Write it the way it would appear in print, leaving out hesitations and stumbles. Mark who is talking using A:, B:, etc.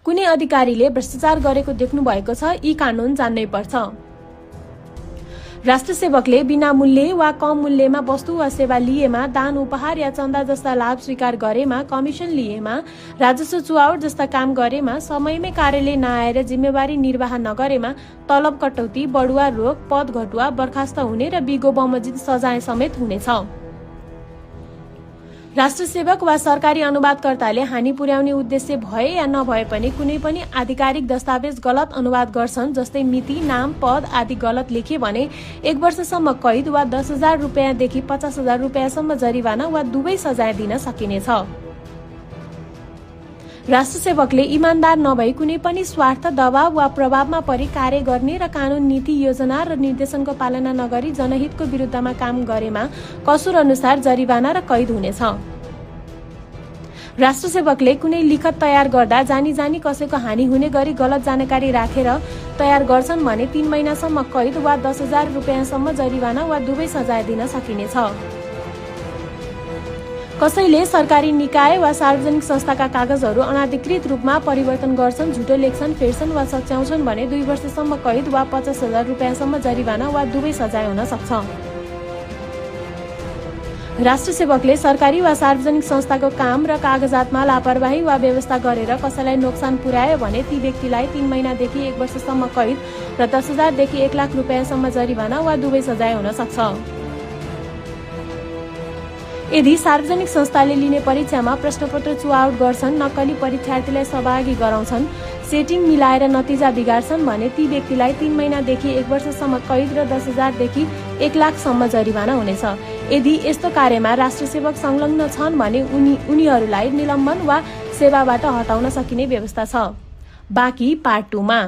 A: कुनै अधिकारीले भ्रष्टाचार गरेको देख्नु भएको छ, यी कानून जान्नै पर्छ। राष्ट्र सेवकले बिना मूल्य वा कम मूल्यमा वस्तु वा सेवा लिएमा, दान उपहार या चन्दा जस्ता लाभ स्वीकार गरेमा, कमिसन लिएमा, राजस्व चुहावट जस्ता काम गरेमा, समयमै कार्यालय नआएर जिम्मेवारी निर्वाह नगरेमा तलब कटौती, बढुवा रोग, पद घटुवा, बर्खास्त हुने र बिगो बमोजिम सजाय समेत हुनेछ। राष्ट्र सेवक वा सरकारी अनुवादकर्ताले हानि पुर्याउने उद्देश्य भए या नभए पनि कुनै पनि आधिकारिक दस्तावेज गलत अनुवाद गर्छन्, जस्तै मिति, नाम, पद आदि गलत लेखे भने 1 वर्षसम्म कैद वा 10,000 रुपैयाँदेखि 50,000 रुपैयाँसम्म जरिवाना वा दुवै सजाय दिन सकिनेछ। राष्ट्र सेवकले इमान्दार नभई कुनै पनि स्वार्थ, दबाव वा प्रभावमा परि कार्य गर्ने र कानून, नीति, योजना र निर्देशनको पालना नगरी जनहितको विरुद्धमा काम गरेमा कसुर अनुसार जरिवाना र कैद हुनेछ। राष्ट्र सेवकले कुनै लिखत तयार गर्दा जानी जानी कसैको हानि हुने गरी गलत जानकारी राखेर तयार गर्छन् भने 3 महिनासम्म कैद वा 10,000 रुपैयाँसम्म जरिवाना वा दुवै सजाय दिन सकिनेछ। कसैले सरकारी निकाय वा सार्वजनिक संस्थाका कागजहरू अनाधिकृत रूपमा परिवर्तन गर्छन्, झुटो लेख्छन्, फेर्छन् वा सच्याउँछन् भने 2 वर्षसम्म कैद वा 50,000 रुपैयाँसम्म जरिवाना वा दुवै सजाय हुन सक्छ। राष्ट्र सेवकले सरकारी वा सार्वजनिक संस्थाको काम र कागजातमा लापरवाही वा व्यवस्था गरेर कसैलाई नोक्सान पुर्यायो भने ती व्यक्तिलाई 3 महिनादेखि 1 वर्षसम्म कैद र 10,000 देखि 1 लाख रुपैयाँसम्म जरिवाना वा दुवै सजाय हुन सक्छ। यदि सार्वजनिक संस्थाले लिने परीक्षामा प्रश्नपत्र चुहावट गर्छन्, नक्कली परीक्षार्थीलाई सहभागी गराउँछन्, सेटिङ मिलाएर नतिजा बिगार्छन् भने ती व्यक्तिलाई 3 महिनादेखि 1 वर्षसम्म कैद र 10,000 देखि 1 लाखसम्म जरिवाना हुनेछ। यदि यस्तो कार्यमा राष्ट्र सेवक संलग्न छन् भने उनीहरूलाई निलम्बन वा सेवाबाट हटाउन सकिने व्यवस्था छ। बाँकी पार्ट 2 मा।